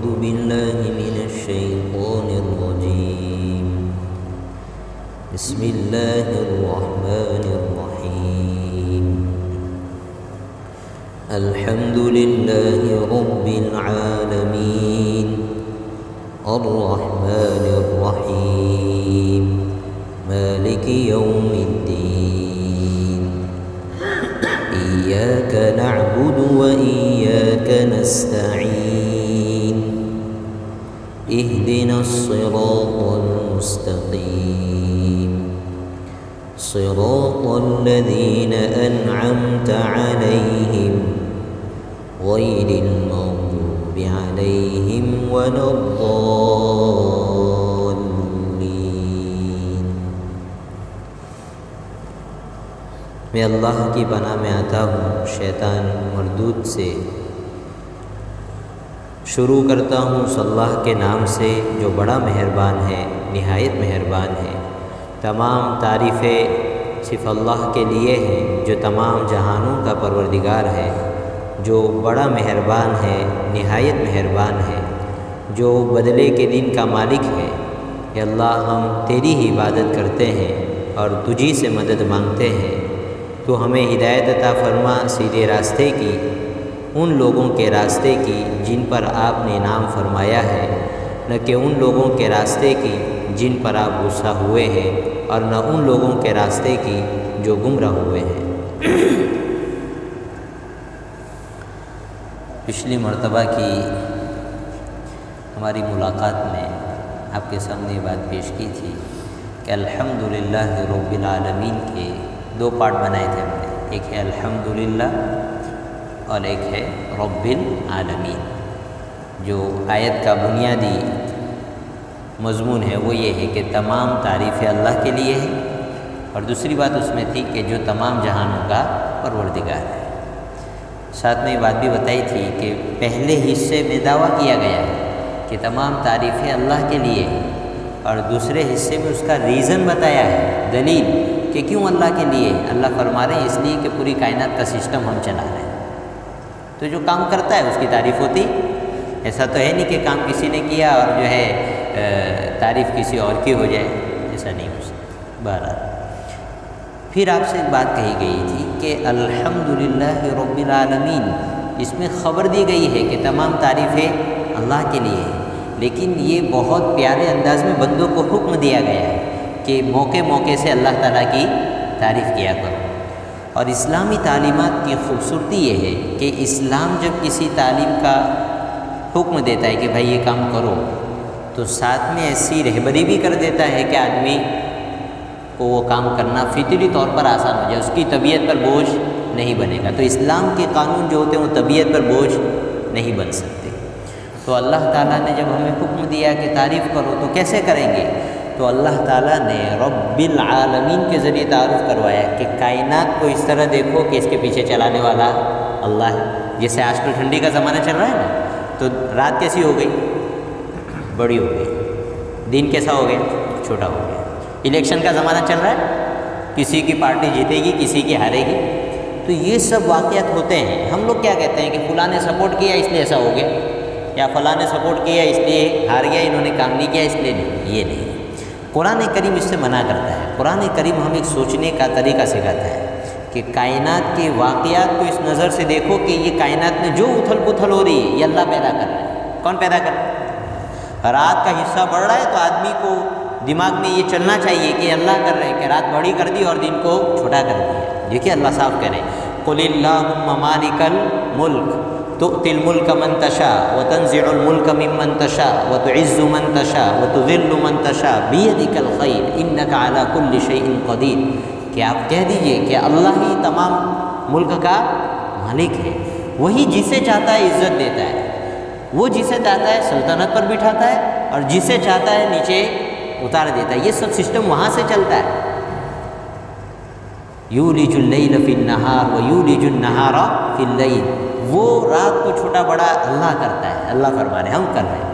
أعوذ بالله من الشيطان الرجيم. بسم الله الرحمن الرحيم. الحمد لله رب العالمين الرحمن الرحيم مالك يوم الدين. إياك نعبد وإياك نستعين. اهدنا الصراط المستقيم صراط الذين أنعمت عليهم غير المغضوب عليهم ولا الضالين. میں اللہ کی پناہ میں آتا ہوں شیطان مردود سے. شروع کرتا ہوں صلی اللہ کے نام سے جو بڑا مہربان ہے نہایت مہربان ہے. تمام تعریفیں صرف اللہ کے لیے ہیں جو تمام جہانوں کا پروردگار ہے، جو بڑا مہربان ہے نہایت مہربان ہے، جو بدلے کے دن کا مالک ہے. یا اللہ ہم تیری ہی عبادت کرتے ہیں اور تجھی سے مدد مانگتے ہیں. تو ہمیں ہدایت عطا فرما سیدھے راستے کی، ان لوگوں کے راستے کی جن پر آپ نے انعام فرمایا ہے، نہ کہ ان لوگوں کے راستے کی جن پر آپ غصہ ہوئے ہیں، اور نہ ان لوگوں کے راستے کی جو گمراہ ہوئے ہیں. پچھلی مرتبہ کی ہماری ملاقات میں آپ کے سامنے یہ بات پیش کی تھی کہ الحمدللہ رب العالمین کے دو پارٹ بنائے تھے ہم نے. ایک ہے الحمدللہ اور ایک ہے رب العالمین. جو آیت کا بنیادی مضمون ہے وہ یہ ہے کہ تمام تعریفیں اللہ کے لیے ہیں، اور دوسری بات اس میں تھی کہ جو تمام جہانوں کا پروردگار ہے. ساتھ میں یہ بات بھی بتائی تھی کہ پہلے حصے میں دعویٰ کیا گیا ہے کہ تمام تعریفیں اللہ کے لیے ہیں، اور دوسرے حصے میں اس کا ریزن بتایا ہے، دلیل کہ کیوں اللہ کے لیے. اللہ فرما رہے ہیں اس لیے کہ پوری کائنات کا سسٹم ہم چلا رہے ہیں، تو جو کام کرتا ہے اس کی تعریف ہوتی. ایسا تو ہے نہیں کہ کام کسی نے کیا اور جو ہے تعریف کسی اور کی ہو جائے، ایسا نہیں ہو سکتا. بہرحال پھر آپ سے ایک بات کہی گئی تھی کہ الحمدللہ رب العالمین، اس میں خبر دی گئی ہے کہ تمام تعریفیں اللہ کے لیے ہیں، لیکن یہ بہت پیارے انداز میں بندوں کو حکم دیا گیا ہے کہ موقع موقع سے اللہ تعالیٰ کی تعریف کیا کرو. اور اسلامی تعلیمات کی خوبصورتی یہ ہے کہ اسلام جب کسی تعلیم کا حکم دیتا ہے کہ بھائی یہ کام کرو، تو ساتھ میں ایسی رہبری بھی کر دیتا ہے کہ آدمی کو وہ کام کرنا فطری طور پر آسان ہو جائے، اس کی طبیعت پر بوجھ نہیں بنے گا. تو اسلام کے قانون جو ہوتے ہیں وہ طبیعت پر بوجھ نہیں بن سکتے. تو اللہ تعالیٰ نے جب ہمیں حکم دیا کہ تعریف کرو تو کیسے کریں گے؟ تو اللہ تعالیٰ نے رب العالمین کے ذریعے تعارف کروایا کہ کائنات کو اس طرح دیکھو کہ اس کے پیچھے چلانے والا اللہ ہے. جیسے آج کل ٹھنڈی کا زمانہ چل رہا ہے نا، تو رات کیسی ہو گئی؟ بڑی ہو گئی. دن کیسا ہو گیا؟ چھوٹا ہو گیا. الیکشن کا زمانہ چل رہا ہے، کسی کی پارٹی جیتے گی کسی کی ہارے گی. تو یہ سب واقعات ہوتے ہیں. ہم لوگ کیا کہتے ہیں کہ فلاں نے سپورٹ کیا اس لیے ایسا ہو گیا، یا فلاں نے سپورٹ کیا اس لیے ہار گیا، انہوں نے کام نہیں کیا اس لیے نہیں. یہ نہیں. قرآن کریم اس سے منع کرتا ہے. قرآن کریم ہمیں ایک سوچنے کا طریقہ سکھاتا ہے کہ کائنات کے واقعات کو اس نظر سے دیکھو کہ یہ کائنات میں جو اتھل پتھل ہو رہی ہے یہ اللہ پیدا کر رہا ہے. کون پیدا کر رہا ہے؟ رات کا حصہ بڑھ رہا ہے تو آدمی کو دماغ میں یہ چلنا چاہیے کہ اللہ کر رہے ہیں کہ رات بڑی کر دی اور دن کو چھوٹا کر دیا. دیکھیے اللہ صاف کہہ رہے ہیں قل اللہم مالک الملک تؤتی الملک من تشاء وتنزع الملک ممن تشاء وتعز من تشاء وتذل من تشاء بیدک الخیر انک علی کل شیء قدیر. کہ آپ کہہ دیجئے کہ اللہ ہی تمام ملک کا مالک ہے. وہی جسے چاہتا ہے عزت دیتا ہے، وہ جسے چاہتا ہے سلطنت پر بٹھاتا ہے، اور جسے چاہتا ہے نیچے اتار دیتا ہے. یہ سب سسٹم وہاں سے چلتا ہے. یولج اللیل فی النہار ویولج النہار فی اللیل. وہ رات کو چھوٹا بڑا اللہ کرتا ہے. اللہ فرما رہے ہیں، ہم کر رہے ہیں.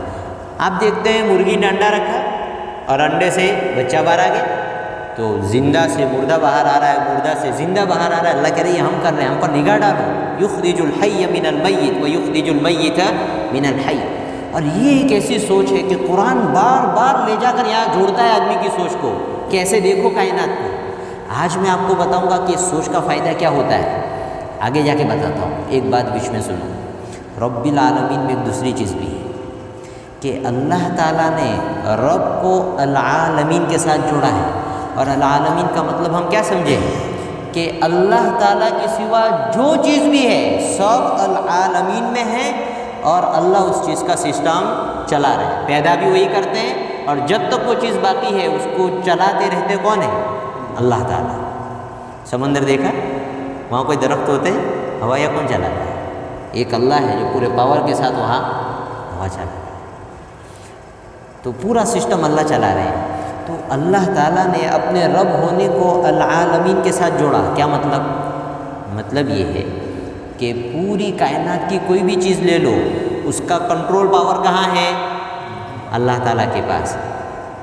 آپ دیکھتے ہیں مرغی نے انڈا رکھا اور انڈے سے بچہ باہر آ گیا، تو زندہ سے مردہ باہر آ رہا ہے، مردہ سے زندہ باہر آ رہا ہے. اللہ کہہ رہے ہیں ہم کر رہے ہیں، ہم پر نگاہ ڈالو. یخرج الحی من المیت ویخرج المیت من الحی. اور یہ ایک ایسی سوچ ہے کہ قرآن بار بار لے جا کر یہاں جوڑتا ہے آدمی کی سوچ کو، کیسے دیکھو کائنات کو۔ آج میں آپ کو بتاؤں گا کہ اس سوچ کا فائدہ کیا ہوتا ہے، آگے جا کے بتاتا ہوں، ایک بات بیچ میں سنو۔ رب العالمین میں ایک دوسری چیز بھی ہے کہ اللہ تعالیٰ نے رب کو العالمین کے ساتھ جوڑا ہے، اور العالمین کا مطلب ہم کیا سمجھیں کہ اللہ تعالیٰ کے سوا جو چیز بھی ہے سب العالمین میں ہے، اور اللہ اس چیز کا سسٹم چلا رہے ہیں، پیدا بھی وہی کرتے ہیں، اور جب تک وہ چیز باقی ہے اس کو چلاتے رہتے کون ہے؟ اللہ تعالیٰ۔ سمندر دیکھا، وہاں کوئی درخت ہوتے ہیں، ہوائیں کون چلاتا ہے؟ ایک اللہ ہے جو پورے پاور کے ساتھ وہاں ہوا چلاتا ہے، تو پورا سسٹم اللہ چلا رہے ہیں۔ تو اللہ تعالیٰ نے اپنے رب ہونے کو العالمین کے ساتھ جوڑا۔ کیا مطلب؟ مطلب یہ ہے کہ پوری کائنات کی کوئی بھی چیز لے لو، اس کا کنٹرول پاور کہاں ہے؟ اللہ تعالیٰ کے پاس۔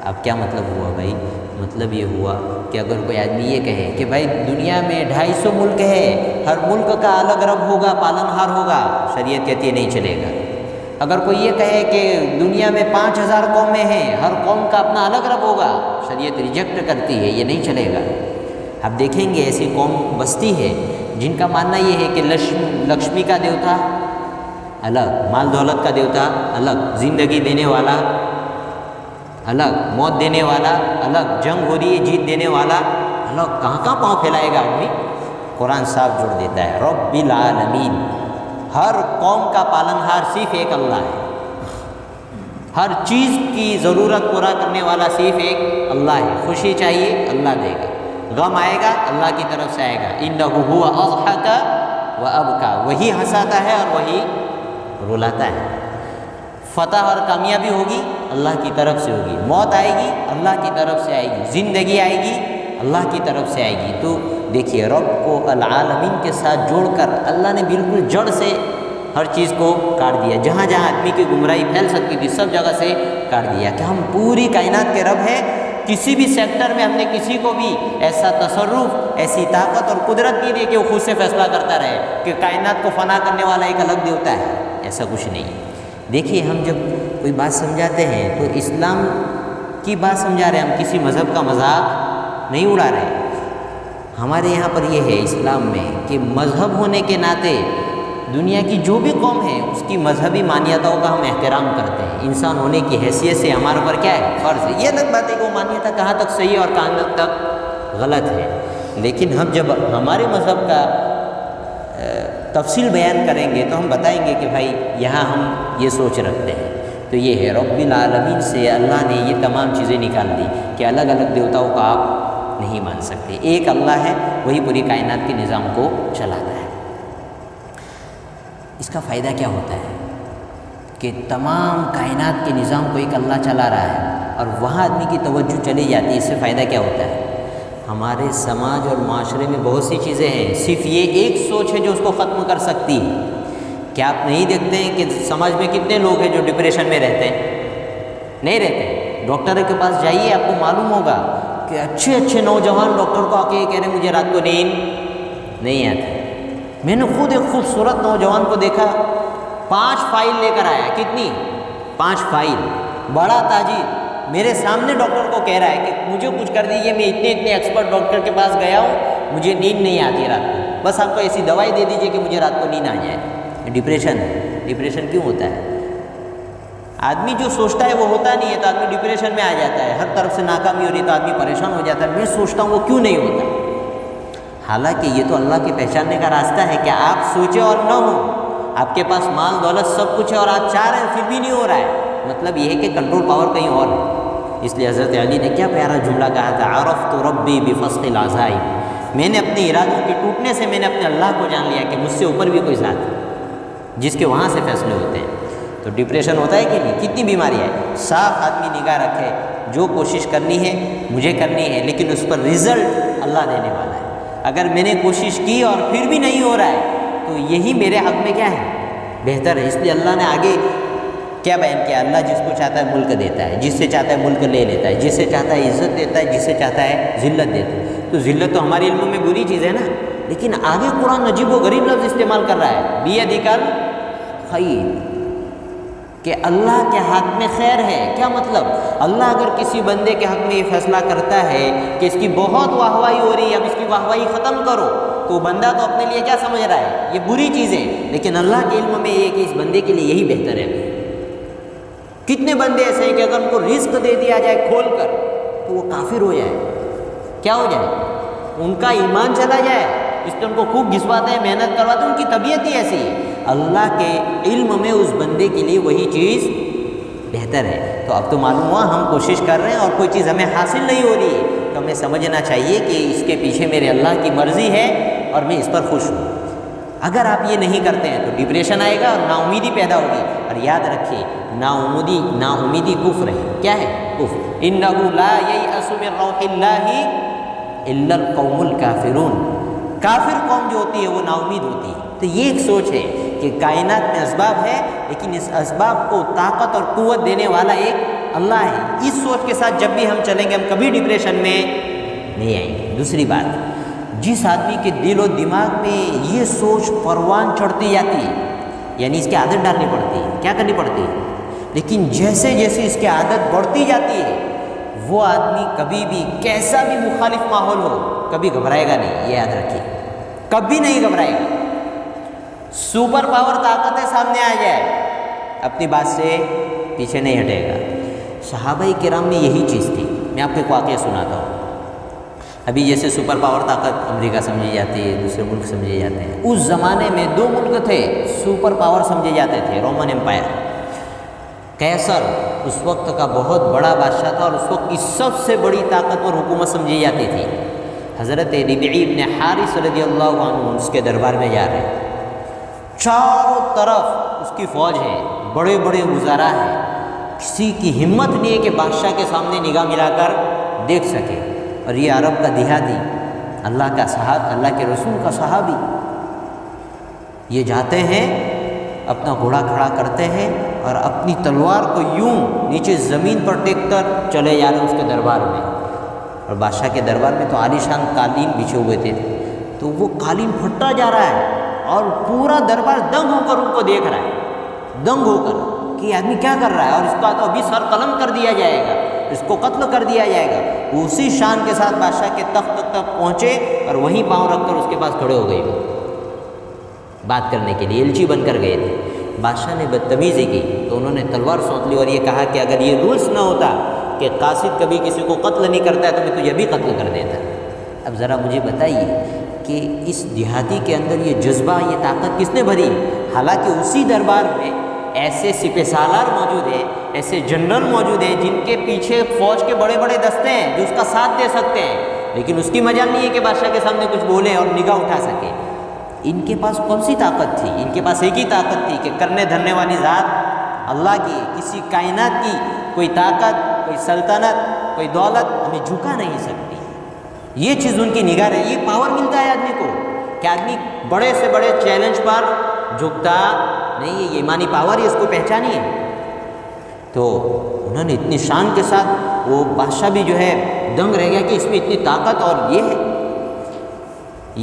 اب کیا مطلب ہوا بھائی؟ مطلب یہ ہوا کہ اگر کوئی آدمی یہ کہے کہ بھائی دنیا میں 250 ملک ہے، ہر ملک کا الگ رب ہوگا، پالن ہار ہوگا، شریعت کہتی ہے نہیں چلے گا۔ اگر کوئی یہ کہے کہ دنیا میں 5000 قومیں ہیں، ہر قوم کا اپنا الگ رب ہوگا، شریعت ریجیکٹ کرتی ہے، یہ نہیں چلے گا۔ اب دیکھیں گے ایسی قوم بستی ہے جن کا ماننا یہ ہے کہ لکشمی کا دیوتا الگ، مال دولت کا دیوتا الگ، زندگی دینے والا الگ، موت دینے والا الگ، جنگ ہو رہی ہے جیت دینے والا الگ۔ کہاں کہاں پاؤں پھیلائے گا آدمی؟ قرآن صاف جوڑ دیتا ہے، رب العالمین، ہر قوم کا پالنہار صرف ایک اللہ ہے، ہر چیز کی ضرورت پورا کرنے والا صرف ایک اللہ ہے۔ خوشی چاہیے اللہ دے گا، غم آئے گا اللہ کی طرف سے آئے گا، انہ هو اضحک و ابکا، وہی ہنساتا ہے اور وہی رلاتا ہے۔ فتح اور کامیابی ہوگی اللہ کی طرف سے ہوگی، موت آئے گی اللہ کی طرف سے آئے گی، زندگی آئے گی اللہ کی طرف سے آئے گی۔ تو دیکھیے رب کو العالمین کے ساتھ جوڑ کر اللہ نے بالکل جڑ سے ہر چیز کو کاٹ دیا، جہاں جہاں آدمی کی گمراہی پھیل سکتی تھی سب جگہ سے کاٹ دیا کہ ہم پوری کائنات کے رب ہیں۔ کسی بھی سیکٹر میں ہم نے کسی کو بھی ایسا تصرف، ایسی طاقت اور قدرت نہیں دی کہ وہ خود سے فیصلہ کرتا رہے کہ کائنات کو فنا کرنے والا ایک الگ دیوتا ہے، ایسا کچھ نہیں۔ دیکھیے ہم جب کوئی بات سمجھاتے ہیں تو اسلام کی بات سمجھا رہے ہیں، ہم کسی مذہب کا مذاق نہیں اڑا رہے۔ ہمارے یہاں پر یہ ہے اسلام میں کہ مذہب ہونے کے ناطے دنیا کی جو بھی قوم ہے اس کی مذہبی مانیتاؤں کا ہم احترام کرتے ہیں، انسان ہونے کی حیثیت سے ہمارے پر کیا ہے؟ فرض ہے۔ یہ الگ بات ہے کہ وہ مانیتا کہاں تک صحیح اور کہاں تک غلط ہے، لیکن ہم جب ہمارے مذہب کا تفصیل بیان کریں گے تو ہم بتائیں گے کہ بھائی یہاں ہم یہ سوچ رکھتے ہیں۔ تو یہ ہے رب العالمین سے اللہ نے یہ تمام چیزیں نکال دی کہ الگ الگ دیوتاؤں کا آپ نہیں مان سکتے، ایک اللہ ہے، وہی پوری کائنات کے نظام کو چلاتا ہے۔ اس کا فائدہ کیا ہوتا ہے کہ تمام کائنات کے نظام کو ایک اللہ چلا رہا ہے اور وہاں آدمی کی توجہ چلی جاتی ہے، اس سے فائدہ کیا ہوتا ہے؟ ہمارے سماج اور معاشرے میں بہت سی چیزیں ہیں، صرف یہ ایک سوچ ہے جو اس کو ختم کر سکتی ہے۔ کیا آپ نہیں دیکھتے ہیں کہ سماج میں کتنے لوگ ہیں جو ڈپریشن میں رہتے ہیں؟ نہیں رہتے۔ ڈاکٹر کے پاس جائیے، آپ کو معلوم ہوگا کہ اچھے اچھے نوجوان ڈاکٹر کو آ کے کہہ رہے ہیں مجھے رات کو نیند نہیں آتی۔ میں نے خود ایک خوبصورت نوجوان کو دیکھا، 5 فائل لے کر آیا۔ کتنی؟ 5 فائل، بڑا تاجر میرے سامنے ڈاکٹر کو کہہ رہا ہے کہ مجھے کچھ کر دیجیے، میں اتنے ایکسپرٹ ڈاکٹر کے پاس گیا ہوں، مجھے نیند نہیں آتی رات کو، بس آپ کو ایسی دوائی دے دیجیے کہ مجھے رات کو نیند آ جائے۔ ڈپریشن ہے۔ ڈپریشن کیوں ہوتا ہے؟ آدمی جو سوچتا ہے وہ ہوتا نہیں ہے تو آدمی ڈپریشن میں آ جاتا ہے، ہر طرف سے ناکامی ہو رہی ہے تو آدمی پریشان ہو جاتا ہے۔ میں سوچتا ہوں وہ کیوں نہیں ہوتا، حالانکہ یہ تو اللہ کے پہچاننے کا راستہ ہے کہ آپ سوچیں اور نہ ہو، آپ کے پاس مال دولت سب کچھ ہے اور آپ چاہ رہے ہیں پھر بھی نہیں ہو رہا ہے، مطلب یہ ہے کہ کنٹرول پاور کہیں اور ہے۔ اس لیے حضرت علی نے کیا پیارا جملہ کہا تھا، عرفت ربی بفسق العزائم، میں نے اپنے ارادوں کے ٹوٹنے سے میں نے اپنے اللہ کو جان لیا کہ مجھ سے اوپر بھی کوئی ذات ہے جس کے وہاں سے فیصلے ہوتے ہیں۔ تو ڈپریشن ہوتا ہے کہ نہیں؟ کتنی بیماری ہے۔ صاف آدمی نگاہ رکھے، جو کوشش کرنی ہے مجھے کرنی ہے، لیکن اس پر رزلٹ اللہ دینے والا ہے۔ اگر میں نے کوشش کی اور پھر بھی نہیں ہو رہا ہے تو یہی میرے حق میں کیا ہے؟ بہتر ہے۔ اس لیے اللہ نے آگے کیا بیان کیا؟ اللہ جس کو چاہتا ہے ملک دیتا ہے، جس سے چاہتا ہے ملک لے لیتا ہے، جس سے چاہتا ہے عزت دیتا ہے، جس سے چاہتا ہے ذلت دیتا ہے۔ تو ذلت تو ہمارے علم میں بری چیز ہے نا، لیکن آگے قرآن عجیب و غریب لفظ استعمال کر رہا ہے، بیدک الخیر، کہ اللہ کے ہاتھ میں خیر ہے۔ کیا مطلب؟ اللہ اگر کسی بندے کے حق میں یہ فیصلہ کرتا ہے کہ اس کی بہت واہوائی ہو رہی ہے، اب اس کی واہوائی ختم کرو، تو بندہ تو اپنے لیے کیا سمجھ رہا ہے؟ یہ بری چیز ہے، لیکن اللہ کے علم میں یہ کہ اس بندے کے لیے یہی بہتر ہے۔ کتنے بندے ایسے ہیں کہ اگر ان کو رزق دے دیا جائے کھول کر تو وہ کافر ہو جائے، کیا ہو جائے؟ ان کا ایمان چلا جائے، اس لیے ان کو خوب گھسواتے ہیں، محنت کرواتے ہیں، ان کی طبیعت ہی ایسی ہے۔ اللہ کے علم میں اس بندے کے لیے وہی چیز بہتر ہے۔ تو اب تو معلوم ہوا ہم کوشش کر رہے ہیں اور کوئی چیز ہمیں حاصل نہیں ہو رہی ہے، تو ہمیں سمجھنا چاہیے کہ اس کے پیچھے میرے اللہ کی مرضی ہے اور میں اس پر خوش ہوں۔ اگر آپ یہ نہیں کرتے ہیں تو ڈپریشن آئے گا اور نا امیدی پیدا ہوگی۔ اور یاد رکھیے، نا امیدی کفر ہے۔ کیا ہے؟ کفر۔ انہ لا ییأس من روح اللہ الا القوم الکافرون۔ کافر قوم جو ہوتی ہے وہ نا امید ہوتی ہے۔ تو یہ ایک سوچ ہے کہ کائنات میں اسباب ہے، لیکن اس اسباب کو طاقت اور قوت دینے والا ایک اللہ ہے۔ اس سوچ کے ساتھ جب بھی ہم چلیں گے ہم کبھی ڈپریشن میں نہیں آئیں گے۔ دوسری بات، جس آدمی کے دل و دماغ میں یہ سوچ پروان چڑھتی جاتی ہے، یعنی اس کی عادت ڈالنی پڑتی ہے، کیا کرنی پڑتی ہے، لیکن جیسے جیسے اس کی عادت بڑھتی جاتی ہے وہ آدمی کبھی بھی کیسا بھی مخالف ماحول ہو کبھی گھبرائے گا نہیں۔ یہ یاد رکھیے، کبھی نہیں گھبرائے گا۔ سپر پاور طاقتیں سامنے آ جائے اپنی بات سے پیچھے نہیں ہٹے گا۔ صحابہ کرام میں یہی چیز تھی۔ میں آپ کو ایک واقعہ سناتا ہوں۔ ابھی جیسے سپر پاور طاقت امریکہ سمجھی جاتی ہے، دوسرے ملک سمجھے جاتے ہیں، اس زمانے میں دو ملک تھے سپر پاور سمجھے جاتے تھے، رومن امپائر۔ قیصر اس وقت کا بہت بڑا بادشاہ تھا اور اس وقت کی سب سے بڑی طاقتور حکومت سمجھی جاتی تھی۔ حضرت ربیعی ابن حارث رضی اللہ عنہ اس کے دربار میں جا رہے ہیں، چاروں طرف اس کی فوج ہے، بڑے بڑے وزراء ہیں، کسی کی ہمت نہیں ہے کہ بادشاہ کے سامنے نگاہ ملا کر دیکھ سکے۔ اور یہ عرب کا دیہاتی، اللہ کا صحابی، اللہ کے رسول کا صحابی، یہ جاتے ہیں، اپنا گھوڑا کھڑا کرتے ہیں اور اپنی تلوار کو یوں نیچے زمین پر ٹیک کر چلے جا رہے ہیں اس کے دربار میں۔ اور بادشاہ کے دربار میں تو عالیشان قالین بچھے ہوئے تھے، تو وہ قالین پھٹا جا رہا ہے اور پورا دربار دنگ ہو کر ان کو دیکھ رہا ہے، دنگ ہو کر کہ یہ آدمی کیا کر رہا ہے، اور اس کا تو ابھی سر قلم کر دیا جائے گا، اس کو قتل کر دیا جائے گا۔ اسی شان کے ساتھ بادشاہ کے تخت تک پہنچے اور وہیں پاؤں رکھ کر اس کے پاس کھڑے ہو گئے بات کرنے کے لیے، الچی بن کر گئے تھے۔ بادشاہ نے بدتمیزی کی تو انہوں نے تلوار سونت لی اور یہ کہا کہ اگر یہ رولس نہ ہوتا کہ قاصد کبھی کسی کو قتل نہیں کرتا ہے تو میں تجھے بھی قتل کر دیتا۔ اب ذرا مجھے بتائیے کہ اس دیہاتی کے اندر یہ جذبہ، یہ طاقت کس نے بھری؟ حالانکہ اسی دربار میں ایسے سپہ سالار موجود ہیں، ایسے جنرل موجود ہیں جن کے پیچھے فوج کے بڑے بڑے دستے ہیں جو اس کا ساتھ دے سکتے ہیں، لیکن اس کی مجال نہیں ہے کہ بادشاہ کے سامنے کچھ بولے اور نگاہ اٹھا سکے۔ ان کے پاس کون سی طاقت تھی؟ ان کے پاس ایک ہی طاقت تھی کہ کرنے دھرنے والی ذات اللہ کی، کسی کائنات کی کوئی طاقت، کوئی سلطنت، کوئی دولت ہمیں جھکا نہیں سکتی۔ یہ چیز ان کی نگاہ ہے۔ یہ پاور ملتا ہے آدمی کو کہ آدمی بڑے سے بڑے چیلنج پر جھکتا نہیں ہے، یہ ایمانی پاور ہے، اس کو پہچانیے۔ تو انہوں نے اتنی شان کے ساتھ، وہ بادشاہ بھی جو ہے دنگ رہ گیا کہ اس میں اتنی طاقت، اور یہ ہے،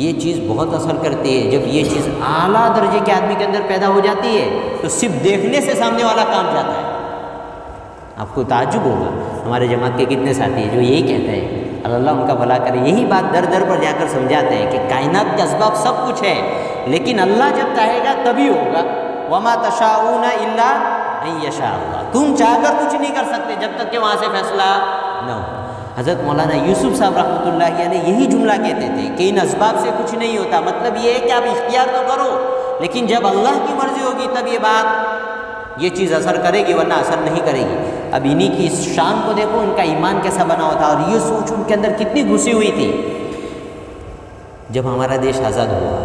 یہ چیز بہت اثر کرتی ہے۔ جب یہ چیز اعلیٰ درجے کے آدمی کے اندر پیدا ہو جاتی ہے تو صرف دیکھنے سے سامنے والا کام جاتا ہے۔ آپ کو تعجب ہوگا، ہمارے جماعت کے کتنے ساتھی ہیں جو یہی کہتے ہیں، اللہ ان کا بھلا کرے، یہی بات در در پر جا کر سمجھاتے ہیں کہ کائنات کے اسباب سب کچھ ہے، لیکن اللہ جب چاہے گا تبھی ہوگا۔ وما تشاءون الا ان یشاء اللہ، تم چاہ کر کچھ نہیں کر سکتے جب تک کہ وہاں سے فیصلہ نہ ہو۔ حضرت مولانا یوسف صاحب رحمۃ اللہ علیہ یہی جملہ کہتے تھے کہ ان اسباب سے کچھ نہیں ہوتا، مطلب یہ ہے کہ آپ اختیار تو کرو، لیکن جب اللہ کی مرضی ہوگی تب یہ چیز اثر کرے گی، ورنہ اثر نہیں کرے گی۔ اب انہی کی اس شان کو دیکھو، ان کا ایمان کیسا بنا ہوا تھا اور یہ سوچ ان کے اندر کتنی گھسی ہوئی تھی۔ جب ہمارا دیش آزاد ہوا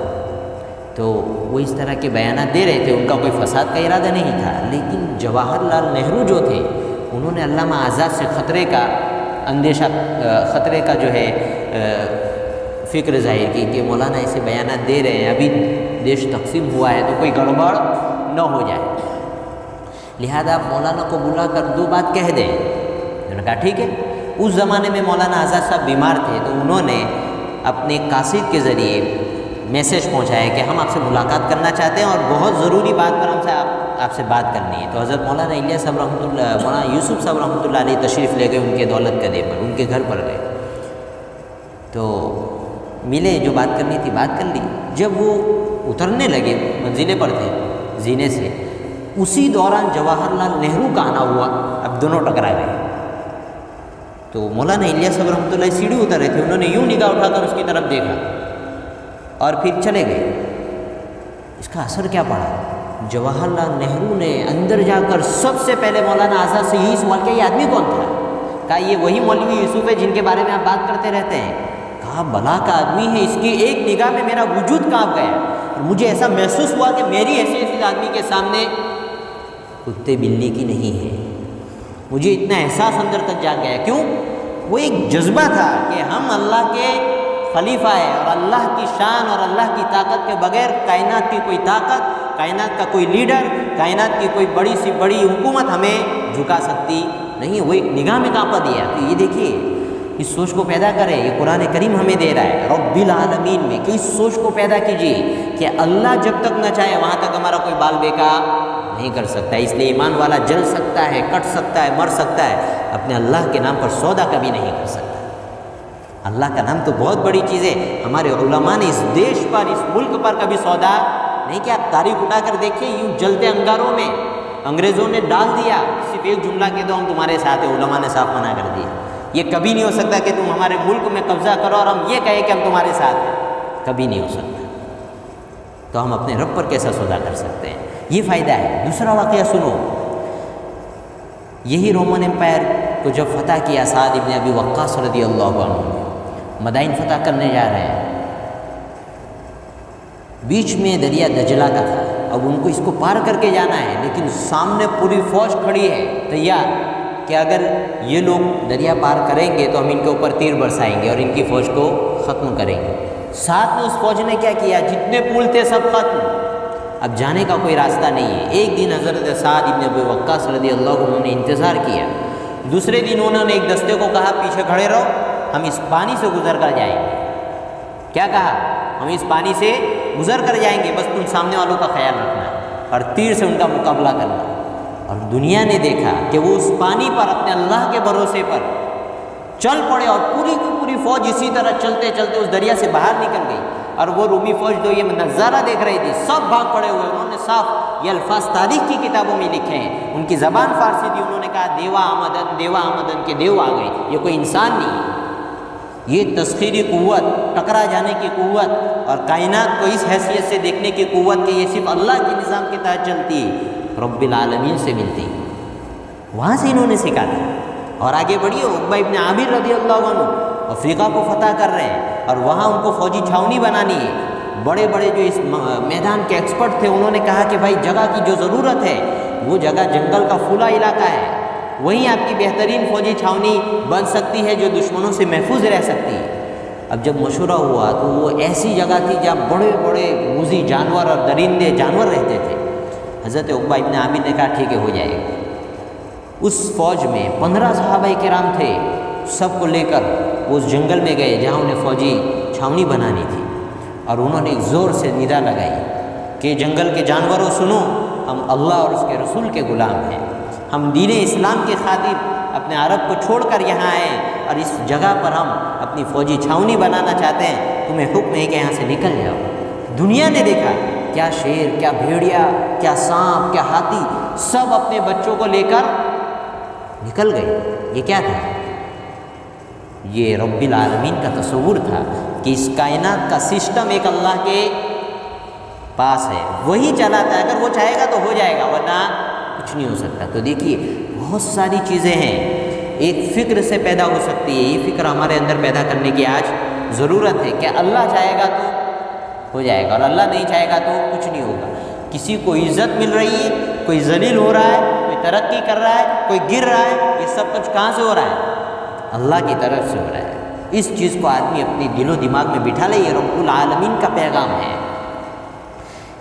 تو وہ اس طرح کے بیانات دے رہے تھے، ان کا کوئی فساد کا ارادہ نہیں تھا، لیکن جواہر لال نہرو جو تھے انہوں نے علامہ آزاد سے خطرے کا اندیشہ، خطرے کا جو ہے فکر ظاہر کی کہ مولانا ایسے بیانات دے رہے ہیں، ابھی دیش تقسیم ہوا ہے تو کوئی گڑبڑ نہ ہو جائے، لہذا آپ مولانا کو بلا کر دو بات کہہ دیں۔ انہوں نے کہا ٹھیک ہے۔ اس زمانے میں مولانا آزاد صاحب بیمار تھے تو انہوں نے اپنے قاصد کے ذریعے میسیج پہنچایا کہ ہم آپ سے ملاقات کرنا چاہتے ہیں اور بہت ضروری بات پر ہم سے آپ آپ سے بات کرنی ہے۔ تو حضرت مولانا الیاس صاحب مولانا یوسف صاحب رحمۃ اللہ علیہ تشریف لے گئے ان کے دولت قدے پر، ان کے گھر پر گئے تو ملے، جو بات کرنی تھی بات کر لی۔ جب وہ اترنے لگے، منزلیں پر تھے زینے سے، اسی دوران جواہر لال نہرو کا آنا ہوا، اب دونوں ٹکرا گئے۔ تو مولانا الیاس صاحب رحمۃ اللہ سیڑھی اتر رہے تھے، انہوں نے یوں نگاہ اٹھا کر اس کی طرف دیکھا اور پھر چلے گئے۔ اس کا اثر کیا پڑا؟ جواہر لال نہرو نے اندر جا کر سب سے پہلے مولانا آزاد سے یہی سوال کیا، یہ آدمی کون تھا؟ کہا یہ وہی مولوی یوسف ہے جن کے بارے میں آپ بات کرتے رہتے ہیں۔ کہا بلا کا آدمی ہے، اس کی ایک نگاہ میں میرا وجود کانپ گیا اور مجھے ایسا محسوس ہوا کہ میری حیثیت اس آدمی کے سامنے کتے بلی کی نہیں ہے۔ مجھے اتنا احساس اندر تک جا گیا۔ کیوں؟ وہ ایک جذبہ تھا کہ ہم اللہ کے خلیفہ ہے اور اللہ کی شان اور اللہ کی طاقت کے بغیر کائنات کی کوئی طاقت، کائنات کا کوئی لیڈر، کائنات کی کوئی بڑی سی بڑی حکومت ہمیں جھکا سکتی نہیں۔ وہ ایک نگاہ میں کانپا دیا۔ تو یہ دیکھیے، اس سوچ کو پیدا کرے، یہ قرآن کریم ہمیں دے رہا ہے رب العالمین میں کہ اس سوچ کو پیدا کیجیے کہ اللہ جب تک نہ چاہے وہاں تک ہمارا کوئی بال بیکا نہیں کر سکتا۔ اس لیے ایمان والا جل سکتا ہے، کٹ سکتا ہے، مر سکتا ہے، اپنے اللہ کے نام پر سودا کبھی نہیں کر سکتا۔ اللہ کا نام تو بہت بڑی چیز ہے۔ ہمارے علماء نے اس دیش پر، اس ملک پر کبھی سودا نہیں کیا۔ تاریخ اٹھا کر دیکھیے، یوں جلتے انگاروں میں انگریزوں نے ڈال دیا، صرف ایک جملہ کہہ دو ہم تمہارے ساتھ ہیں، علماء نے صاف منع کر دیا۔ یہ کبھی نہیں ہو سکتا کہ تم ہمارے ملک میں قبضہ کرو اور ہم یہ کہیں کہ ہم تمہارے ساتھ ہیں، کبھی نہیں ہو سکتا۔ تو ہم اپنے رب پر کیسا سودا کر سکتے ہیں؟ یہ فائدہ ہے۔ دوسرا واقعہ سنو، یہی رومن امپائر کو جب فتح کیا سعد ابن ابی وقاص رضی اللہ عنہ، مدائن فتح کرنے جا رہے ہیں، بیچ میں دریا دجلہ کا تھا، اب ان کو اس کو پار کر کے جانا ہے، لیکن سامنے پوری فوج کھڑی ہے تیار کہ اگر یہ لوگ دریا پار کریں گے تو ہم ان کے اوپر تیر برسائیں گے اور ان کی فوج کو ختم کریں گے۔ ساتھ میں اس فوج نے کیا کیا، جتنے پل تھے سب ختم، اب جانے کا کوئی راستہ نہیں ہے۔ ایک دن حضرت سعد ابن ابی وقاص رضی اللہ عنہ نے انتظار کیا، دوسرے دن انہوں نے ایک دستے کو کہا پیچھے کھڑے رہو، ہم اس پانی سے گزر کر جائیں گے۔ کیا کہا؟ ہم اس پانی سے گزر کر جائیں گے، بس تم سامنے والوں کا خیال رکھنا اور تیر سے ان کا مقابلہ کرنا۔ اور دنیا نے دیکھا کہ وہ اس پانی پر اپنے اللہ کے بھروسے پر چل پڑے اور پوری کی پوری فوج اسی طرح چلتے چلتے اس دریا سے باہر نکل گئی۔ اور وہ رومی فوج جو یہ نظارہ دیکھ رہی تھی، سب بھاگ پڑے ہوئے۔ انہوں نے صاف یہ الفاظ تاریخ کی کتابوں میں لکھے ہیں، ان کی زبان فارسی تھی، انہوں نے کہا دیوا آمدن، دیوا آمدن کے دیو آ گئے۔ یہ کوئی انسان نہیں، یہ تسخیری قوت، ٹکرا جانے کی قوت اور کائنات کو اس حیثیت سے دیکھنے کی قوت کہ یہ صرف اللہ کے نظام کے تحت چلتی ہے، رب العالمین سے ملتی، وہاں سے انہوں نے سیکھا تھا۔ اور آگے بڑھیے، عقبہ ابن عامر رضی اللہ عنہ افریقہ کو فتح کر رہے ہیں اور وہاں ان کو فوجی چھاونی بنانی ہے۔ بڑے بڑے جو اس میدان کے ایکسپرٹ تھے، انہوں نے کہا کہ بھائی جگہ کی جو ضرورت ہے وہ جگہ جنگل کا پھولا علاقہ ہے، وہیں آپ کی بہترین فوجی چھاونی بن سکتی ہے جو دشمنوں سے محفوظ رہ سکتی ہے۔ اب جب مشورہ ہوا تو وہ ایسی جگہ تھی جہاں بڑے بڑے موذی جانور اور درندے جانور رہتے تھے۔ حضرت عقبہ ابن عامر نے کہا ٹھیک ہے، ہو جائے گا۔ اس فوج میں 15 صحابہ کرام تھے، سب کو لے کر وہ اس جنگل میں گئے جہاں انہیں فوجی چھاونی بنانی تھی، اور انہوں نے ایک زور سے ندا لگائی کہ جنگل کے جانوروں سنو، ہم اللہ اور اس کے رسول کے غلام ہیں، ہم دین اسلام کی خاطر اپنے عرب کو چھوڑ کر یہاں آئے اور اس جگہ پر ہم اپنی فوجی چھاونی بنانا چاہتے ہیں، تمہیں حکم ہے کہ یہاں سے نکل جاؤ۔ دنیا نے دیکھا کیا شیر، کیا بھیڑیا، کیا سانپ، کیا ہاتھی، سب اپنے بچوں کو لے کر نکل گئے۔ یہ کیا تھا؟ یہ رب العالمین کا تصور تھا کہ اس کائنات کا سسٹم ایک اللہ کے پاس ہے، وہی چلاتا ہے، اگر وہ چاہے گا تو ہو جائے گا، ورنہ کچھ نہیں ہو سکتا۔ تو دیکھیے بہت ساری چیزیں ہیں، ایک فکر سے پیدا ہو سکتی ہے، یہ فکر ہمارے اندر پیدا کرنے کی آج ضرورت ہے کہ اللہ چاہے گا تو ہو جائے گا اور اللہ نہیں چاہے گا تو کچھ نہیں ہوگا۔ کسی کو عزت مل رہی ہے، کوئی ذلیل ہو رہا ہے، کوئی ترقی کر رہا ہے، کوئی گر رہا ہے، یہ سب کچھ کہاں سے ہو رہا ہے؟ اللہ کی طرف سے ہو رہا ہے۔ اس چیز کو آدمی اپنی دل و دماغ میں بٹھا لے، یہ رب العالمین کا پیغام ہے۔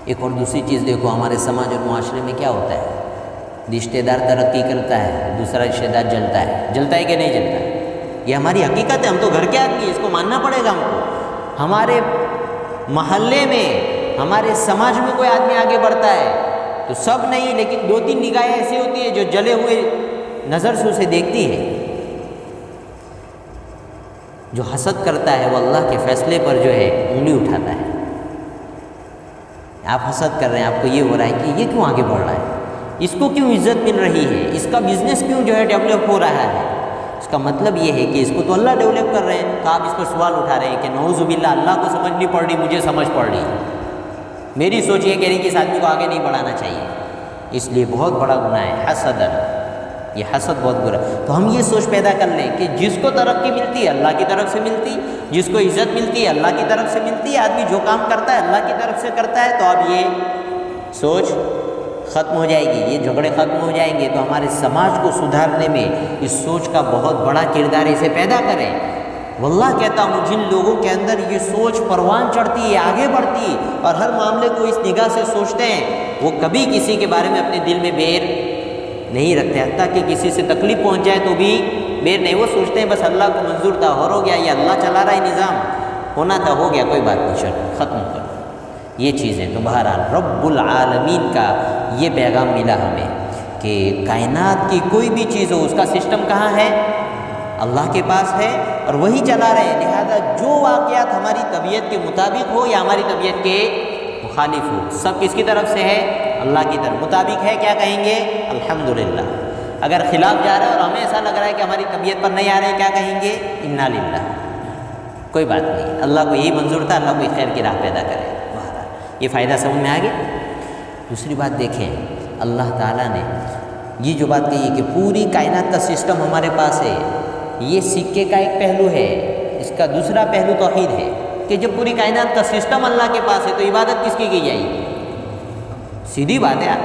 ایک اور دوسری چیز دیکھو، ہمارے سماج اور معاشرے میں کیا ہوتا ہے، رشتہ دار ترقی کرتا ہے، دوسرا رشتہ دار جلتا ہے کہ نہیں جلتا ہے؟ یہ ہماری حقیقت ہے، ہم تو گھر کے آدمی ہیں، اس کو ماننا پڑے گا ہم کو۔ ہمارے محلے میں، ہمارے سماج میں کوئی آدمی آگے بڑھتا ہے تو سب نہیں، لیکن 2-3 نگاہیں ایسی ہوتی ہے جو جلے ہوئے نظر سے اسے دیکھتی ہے۔ جو حسد کرتا ہے وہ اللہ کے فیصلے پر جو ہے انگلی اٹھاتا ہے۔ آپ حسد کر رہے ہیں، آپ کو یہ ہو رہا ہے کہ یہ کیوں آگے بڑھ رہا ہے، اس کو کیوں عزت مل رہی ہے، اس کا بزنس کیوں جو ہے ڈیولپ ہو رہا ہے، اس کا مطلب یہ ہے کہ اس کو تو اللہ ڈیولپ کر رہے ہیں۔ تو آپ اس پر سوال اٹھا رہے ہیں کہ نعوذ باللہ، اللہ کو سمجھ نہیں پڑ رہی، مجھے سمجھ پڑ رہی، میری سوچ یہ کہہ رہی کہ اس آدمی کو آگے نہیں بڑھانا چاہیے۔ اس لیے بہت بڑا گناہ ہے حسد، یہ حسد بہت برا۔ تو ہم یہ سوچ پیدا کر لیں کہ جس کو ترقی ملتی ہے اللہ کی طرف سے ملتی، جس کو عزت ملتی ہے اللہ کی طرف سے ملتی ہے، آدمی جو کام کرتا ہے اللہ کی طرف سے کرتا ہے، تو اب یہ سوچ ختم ہو جائے گی، یہ جھگڑے ختم ہو جائیں گے۔ تو ہمارے سماج کو سدھارنے میں اس سوچ کا بہت بڑا کردار اسے پیدا کریں۔ واللہ کہتا ہوں، جن لوگوں کے اندر یہ سوچ پروان چڑھتی ہے، آگے بڑھتی ہے اور ہر معاملے کو اس نگاہ سے سوچتے ہیں، وہ کبھی کسی کے بارے میں اپنے دل میں بیر نہیں رکھتے، حتیٰ کہ کسی سے تکلیف پہنچ جائے تو بھی بیر نہیں۔ وہ سوچتے ہیں بس اللہ کو منظور تھا اور ہو گیا، یہ اللہ چلا رہا ہے نظام، ہونا تھا ہو گیا، کوئی بات نہیں، چل ختم کر یہ چیزیں۔ تو بہرحال رب العالمین کا یہ پیغام ملا ہمیں کہ کائنات کی کوئی بھی چیز ہو، اس کا سسٹم کہاں ہے؟ اللہ کے پاس ہے، اور وہی چلا رہے ہیں۔ لہذا جو واقعات ہماری طبیعت کے مطابق ہو یا ہماری طبیعت کے مخالف ہو، سب کس کی طرف سے ہے؟ اللہ کی طرف۔ مطابق ہے کیا کہیں گے؟ الحمدللہ۔ اگر خلاف جا رہا ہے اور ہمیں ایسا لگ رہا ہے کہ ہماری طبیعت پر نہیں آ رہے ہیں، کیا کہیں گے؟ انا للہ۔ کوئی بات نہیں، اللہ کو یہی منظور تھا، اللہ کوئی خیر کی راہ پیدا کرے۔ یہ فائدہ سمجھ میں آ گیا۔ دوسری بات دیکھیں، اللہ تعالیٰ نے یہ جو بات کہی ہے کہ پوری کائنات کا سسٹم ہمارے پاس ہے، یہ سکے کا ایک پہلو ہے، اس کا دوسرا پہلو توحید ہے کہ جب پوری کائنات کا سسٹم اللہ کے پاس ہے تو عبادت کس کی کی جائے گی؟ سیدھی بات ہے،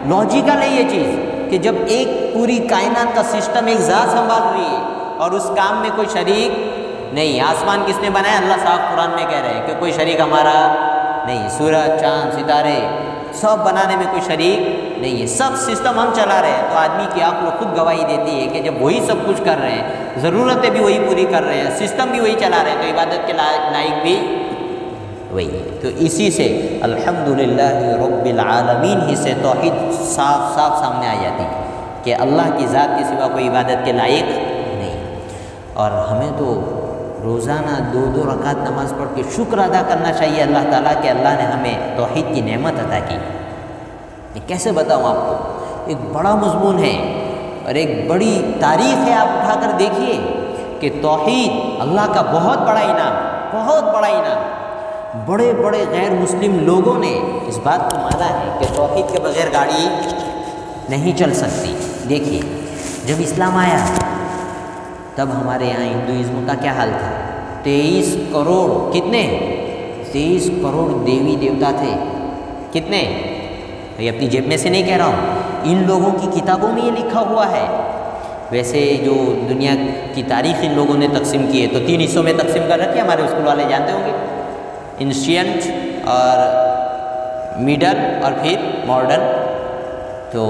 لاجیکل ہے یہ چیز کہ جب ایک پوری کائنات کا سسٹم ایک ذات سنبھال رہی ہے اور اس کام میں کوئی شریک نہیں۔ آسمان کس نے بنایا؟ اللہ صاحب قرآن میں کہہ رہے ہیں کہ کوئی شریک ہمارا نہیں، سورج چاند ستارے سب بنانے میں کوئی شریک نہیں ہے، سب سسٹم ہم چلا رہے ہیں۔ تو آدمی کی عقل خود گواہی دیتی ہے کہ جب وہی سب کچھ کر رہے ہیں، ضرورتیں بھی وہی پوری کر رہے ہیں، سسٹم بھی وہی چلا رہے ہیں، تو عبادت کے لائق بھی وہی ہے۔ تو اسی سے الحمدللہ رب العالمین ہی سے توحید صاف صاف سامنے آ جاتی ہے کہ اللہ کی ذات کے سوا کوئی عبادت کے لائق نہیں۔ اور ہمیں تو روزانہ 2 رکعت نماز پڑھ کے شکر ادا کرنا چاہیے اللہ تعالیٰ کہ اللہ نے ہمیں توحید کی نعمت عطا کی۔ میں کیسے بتاؤں آپ کو، ایک بڑا مضمون ہے اور ایک بڑی تاریخ ہے، آپ اٹھا کر دیکھیے کہ توحید اللہ کا بہت بڑا انعام، بہت بڑا انعام۔ بڑے بڑے غیر مسلم لوگوں نے اس بات کو مانا ہے کہ توحید کے بغیر گاڑی نہیں چل سکتی۔ دیکھیے جب اسلام آیا تب ہمارے یہاں ہندوازم کا کیا حال تھا؟ 23 کروڑ، کتنے؟ 23 کروڑ دیوی دیوتا تھے۔ کتنے؟ یہ اپنی جیب میں سے نہیں کہہ رہا ہوں، ان لوگوں کی کتابوں میں یہ لکھا ہوا ہے۔ ویسے جو دنیا کی تاریخ ان لوگوں نے تقسیم کی ہے تو 3 حصوں میں تقسیم کر رکھی ہے، ہمارے اسکول والے جانتے ہوں گے، انشینٹ اور میڈل اور پھر ماڈرن۔ تو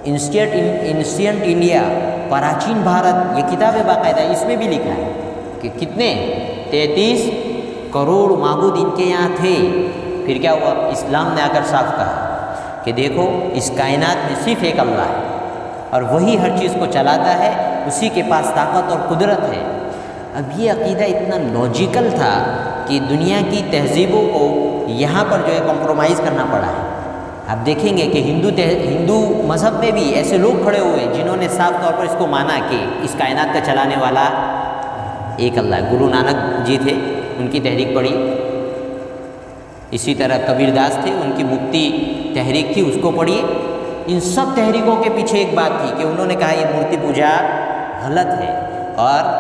انشینٹ انڈیا، پراچین بھارت، یہ کتاب ہے باقاعدہ، اس میں بھی لکھا ہے کہ کتنے 33 کروڑ معبود ان کے یہاں تھے۔ پھر کیا ہوا؟ اسلام نے آ کر صاف کہا کہ دیکھو اس کائنات میں صرف ایک اللہ ہے اور وہی ہر چیز کو چلاتا ہے، اسی کے پاس طاقت اور قدرت ہے۔ اب یہ عقیدہ اتنا لاجیکل تھا کہ دنیا کی تہذیبوں کو یہاں پر جو ہے کمپرومائز کرنا پڑا ہے۔ آپ دیکھیں گے کہ ہندو مذہب میں بھی ایسے لوگ کھڑے ہوئے جنہوں نے صاف طور پر اس کو مانا کہ اس کائنات کا چلانے والا ایک اللہ ہے۔ گرو نانک جی تھے، ان کی تحریک پڑھی، اسی طرح کبیر داس تھے، ان کی مکتی تحریک تھی، اس کو پڑھیے۔ ان سب تحریکوں کے پیچھے ایک بات تھی کہ انہوں نے کہا یہ مورتی پوجا غلط ہے اور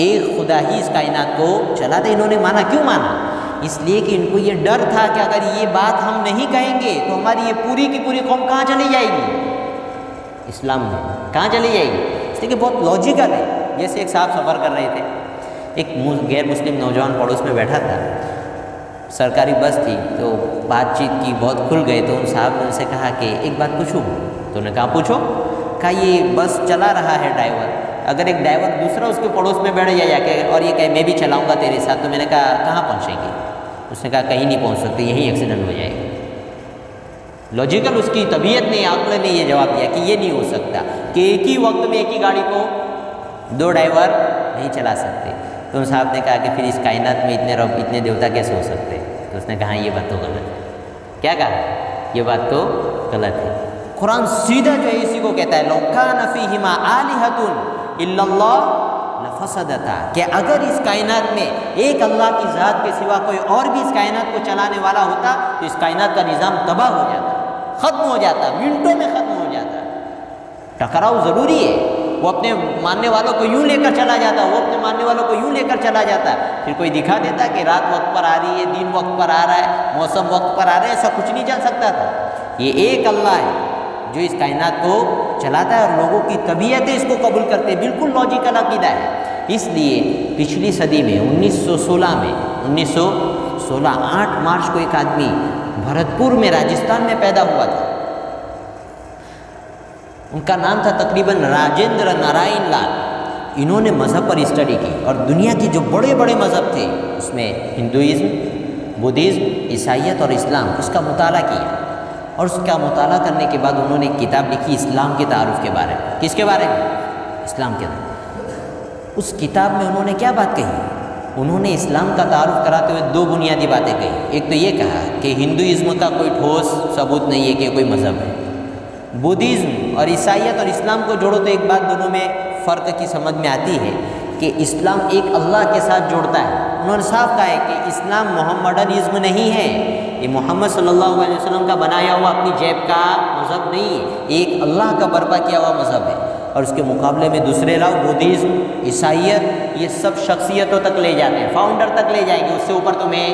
ایک خدا ہی اس کائنات کو چلاتا ہے۔ انہوں نے مانا، کیوں مانا؟ اس لیے کہ ان کو یہ ڈر تھا کہ اگر یہ بات ہم نہیں کہیں گے تو ہماری یہ پوری کی پوری قوم کہاں چلی جائے گی؟ اسلام میں کہاں چلی جائے گی؟ اس لیے کہ بہت لاجیکل ہے۔ جیسے ایک صاحب سفر کر رہے تھے، ایک غیر مسلم نوجوان پڑوس میں بیٹھا تھا، سرکاری بس تھی، تو بات چیت کی، بہت کھل گئے، تو ان صاحب نے ان سے کہا کہ ایک بات پوچھوں؟ تو انہوں نے کہا پوچھو۔ کہا یہ بس چلا رہا ہے ڈرائیور، اگر ایک ڈرائیور دوسرا اس کے پڑوس میں بیٹھ جائے جا کے اور یہ کہے میں بھی چلاؤں گا تیرے ساتھ، تو میں نے کہا کہاں پہنچیں گے؟ اس نے کہا کہیں نہیں پہنچ سکتے، یہیں ایکسیڈنٹ ہو جائے گا۔ لاجیکل اس کی طبیعت نے، عقل نے یہ جواب دیا کہ یہ نہیں ہو سکتا کہ ایک ہی وقت میں ایک ہی گاڑی کو دو ڈرائیور نہیں چلا سکتے۔ تو صاحب نے کہا کہ پھر اس کائنات میں اتنے رب اتنے دیوتا کیسے ہو سکتے؟ تو اس نے کہا یہ بات تو غلط ہے۔ کیا کہا؟ یہ بات تو غلط ہے۔ قرآن سیدھا جو ہے اسی کو کہتا ہے، لو کان فیہما آلہۃ الا اللہ لفسدتا، کہ اگر اس کائنات میں ایک اللہ کی ذات کے سوا کوئی اور بھی اس کائنات کو چلانے والا ہوتا تو اس کائنات کا نظام تباہ ہو جاتا، ختم ہو جاتا، منٹوں میں ختم ہو جاتا۔ ٹکراؤ ضروری ہے، وہ اپنے ماننے والوں کو یوں لے کر چلا جاتا، وہ اپنے ماننے والوں کو یوں لے کر چلا جاتا۔ پھر کوئی دکھا دیتا کہ رات وقت پر آ رہی ہے، دن وقت پر آ رہا ہے، موسم وقت پر آ رہا ہے، ایسا کچھ نہیں چل سکتا تھا۔ یہ ایک اللہ ہے جو اس کائنات کو چلاتا ہے اور لوگوں کی طبیعتیں اس کو قبول کرتے ہیں، بالکل لاجیکل عقیدہ ہے۔ اس لیے پچھلی صدی میں 1916 8 مارچ کو ایک آدمی بھرتپور میں راجستھان میں پیدا ہوا تھا، ان کا نام تھا تقریباً راجندر نارائن لال۔ انہوں نے مذہب پر اسٹڈی کی اور دنیا کے جو بڑے بڑے مذہب تھے اس میں ہندوازم، بدھزم، عیسائیت اور اسلام، اس کا مطالعہ کیا، اور اس کا مطالعہ کرنے کے بعد انہوں نے ایک کتاب لکھی اسلام کے تعارف کے بارے میں۔ کس کے بارے میں؟ اسلام کے بارے میں۔ اس کتاب میں انہوں نے کیا بات کہی؟ انہوں نے اسلام کا تعارف کراتے ہوئے دو بنیادی باتیں کہی۔ ایک تو یہ کہا کہ ہندوازم کا کوئی ٹھوس ثبوت نہیں ہے کہ کوئی مذہب ہے، بدھزم اور عیسائیت اور اسلام کو جوڑو تو ایک بات دونوں میں فرق کی سمجھ میں آتی ہے کہ اسلام ایک اللہ کے ساتھ جوڑتا ہے۔ انہوں نے صاف کہا ہے کہ اسلام محمڈنزم نہیں ہے، یہ محمد صلی اللہ علیہ وسلم کا بنایا ہوا اپنی جیب کا مذہب نہیں ہے، ایک اللہ کا برپا کیا ہوا مذہب ہے۔ اور اس کے مقابلے میں دوسرے راہ بدھزم، عیسائیت، یہ سب شخصیتوں تک لے جاتے ہیں، فاؤنڈر تک لے جائیں گے، اس سے اوپر تمہیں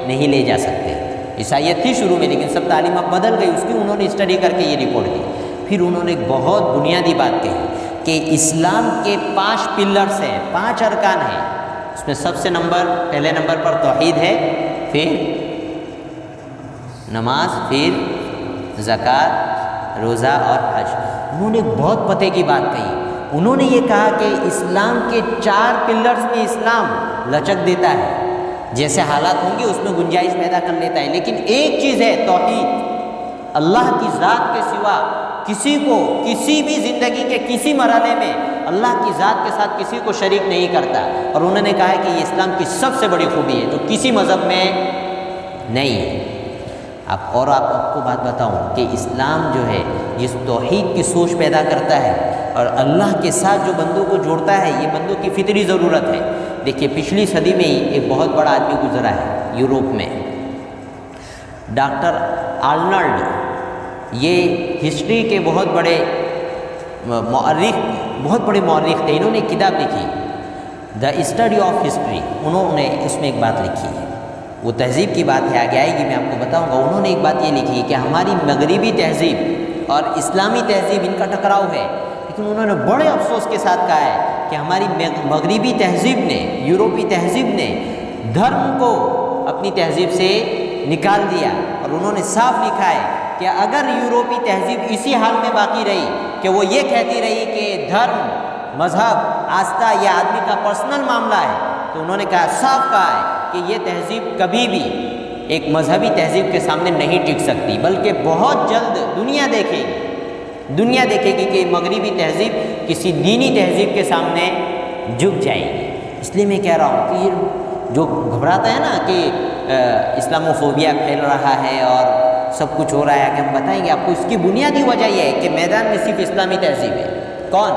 نہیں لے جا سکتے۔ عیسائیت تھی شروع میں لیکن سب تعلیم اب بدل گئی، اس کی انہوں نے اسٹڈی کر کے یہ رپورٹ دی۔ پھر انہوں نے ایک بہت بنیادی بات کہی کہ اسلام کے 5 پلرز ہیں، 5 ارکان ہیں، اس میں سب سے پہلے نمبر پر توحید ہے، پھر نماز، پھر زکوٰۃ، روزہ اور حج۔ انہوں نے بہت پتے کی بات کہی، انہوں نے یہ کہا کہ اسلام کے 4 پلرز میں اسلام لچک دیتا ہے، جیسے حالات ہوں گے اس میں گنجائش پیدا کر لیتا ہے، لیکن ایک چیز ہے توحید، اللہ کی ذات کے سوا کسی کو کسی بھی زندگی کے کسی مرحلے میں اللہ کی ذات کے ساتھ کسی کو شریک نہیں کرتا۔ اور انہوں نے کہا ہے کہ یہ اسلام کی سب سے بڑی خوبی ہے، تو کسی مذہب میں نہیں ہے۔ آپ کو بات بتاؤں کہ اسلام جو ہے جس توحید کی سوچ پیدا کرتا ہے اور اللہ کے ساتھ جو بندوں کو جوڑتا ہے، یہ بندوں کی فطری ضرورت ہے۔ دیکھیے پچھلی صدی میں ہی ایک بہت بڑا آدمی گزرا ہے یوروپ میں، ڈاکٹر آرنلڈ، یہ ہسٹری کے بہت بڑے مورخ تھے۔ انہوں نے ایک کتاب لکھی دا اسٹڈی آف ہسٹری، انہوں نے اس میں ایک بات لکھی ہے، وہ تہذیب کی بات ہے، آگے آئے گی میں آپ کو بتاؤں گا۔ انہوں نے ایک بات یہ لکھی کہ ہماری مغربی تہذیب اور اسلامی تہذیب ان کا ٹکراؤ ہے، لیکن انہوں نے بڑے افسوس کے ساتھ کہا ہے کہ ہماری مغربی تہذیب نے، یوروپی تہذیب نے دھرم کو اپنی تہذیب سے نکال دیا۔ اور انہوں نے صاف لکھا ہے کہ اگر یوروپی تہذیب اسی حال میں باقی رہی کہ وہ یہ کہتی رہی کہ دھرم، مذہب، آستھا یہ آدمی کا پرسنل معاملہ ہے، تو انہوں نے کہا، صاف کہا ہے کہ یہ تہذیب کبھی بھی ایک مذہبی تہذیب کے سامنے نہیں ٹک سکتی، بلکہ بہت جلد دنیا دیکھے گی کہ مغربی تہذیب کسی دینی تہذیب کے سامنے جھک جائے گی۔ اس لیے میں کہہ رہا ہوں کہ یہ جو گھبراتا ہے نا کہ اسلاموفوبیا پھیل رہا ہے اور سب کچھ ہو رہا ہے، کہ ہم بتائیں گے آپ کو اس کی بنیادی وجہ یہ ہے کہ میدان میں صرف اسلامی تہذیب ہے۔ کون؟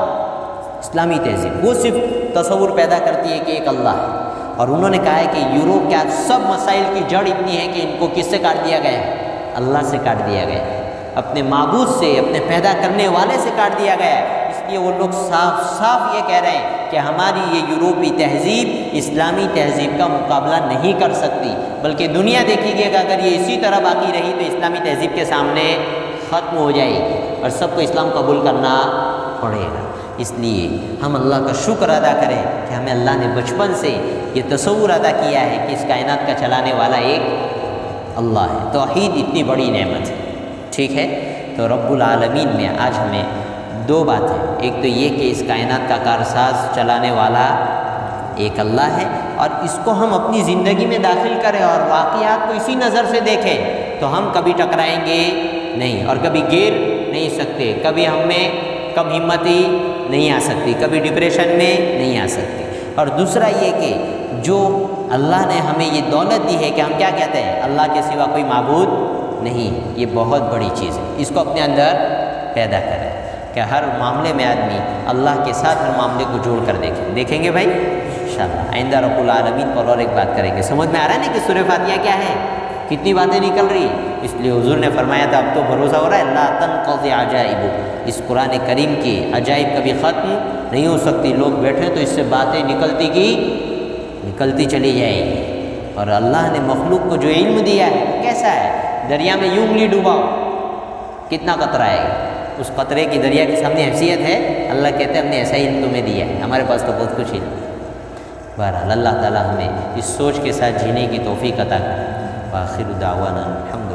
اسلامی تہذیب، وہ صرف تصور پیدا کرتی ہے کہ ایک اللہ ہے۔ اور انہوں نے کہا ہے کہ یوروپ کے سب مسائل کی جڑ اتنی ہے کہ ان کو کس سے کاٹ دیا گیا ہے؟ اللہ سے کاٹ دیا گیا ہے، اپنے معبود سے، اپنے پیدا کرنے والے سے کاٹ دیا گیا ہے۔ اس لیے وہ لوگ صاف صاف یہ کہہ رہے ہیں کہ ہماری یہ یوروپی تہذیب اسلامی تہذیب کا مقابلہ نہیں کر سکتی، بلکہ دنیا دیکھے گی کہ اگر یہ اسی طرح باقی رہی تو اسلامی تہذیب کے سامنے ختم ہو جائے گی اور سب کو اسلام قبول کرنا پڑے گا۔ اس لیے ہم اللہ کا شکر ادا کریں کہ ہمیں اللہ نے بچپن سے یہ تصور ادا کیا ہے کہ اس کائنات کا چلانے والا ایک اللہ ہے۔ توحید اتنی بڑی نعمت ہے، ٹھیک ہے؟ تو رب العالمین میں آج ہمیں 2 باتیں، ایک تو یہ کہ اس کائنات کا کارساز چلانے والا ایک اللہ ہے، اور اس کو ہم اپنی زندگی میں داخل کریں اور واقعات کو اسی نظر سے دیکھیں تو ہم کبھی ٹکرائیں گے نہیں، اور کبھی گر نہیں سکتے، کبھی ہم میں کم ہمتی نہیں آ سکتی، کبھی ڈپریشن میں نہیں آ سکتی۔ اور دوسرا یہ کہ جو اللہ نے ہمیں یہ دولت دی ہے کہ ہم کیا کہتے ہیں، اللہ کے سوا کوئی معبود نہیں، یہ بہت بڑی چیز ہے، اس کو اپنے اندر پیدا کریں کہ ہر معاملے میں آدمی اللہ کے ساتھ ہر معاملے کو جوڑ کر دیکھیں گے بھائی انشاءاللہ۔ آئندہ رب العالمین پر اور ایک بات کریں گے۔ سمجھ میں آ رہا ہے نا کہ سورہ فاتحہ کیا ہے، کتنی باتیں نکل رہی ہیں، اس لیے حضور نے فرمایا تھا اب تو بھروسہ ہو رہا ہے لا تنقضی عجائب، اس قرآن کریم کی عجائب کبھی ختم نہیں ہو سکتی، لوگ بیٹھے تو اس سے باتیں نکلتی چلی جائیں گی۔ اور اللہ نے مخلوق کو جو علم دیا ہے کیسا ہے، دریا میں یوں انگلی ڈوباؤ کتنا قطرہ آئے گا، اس قطرے کی دریا کے سامنے حیثیت ہے، اللہ کہتے ہیں ہم نے ایسا علم تمہیں دیا ہے، ہمارے پاس تو بہت کچھ علم ہے۔ بہرحال اللہ تعالی ہمیں اس سوچ کے ساتھ جینے کی توفیق عطا کرے۔ وآخر دعوانا الحمد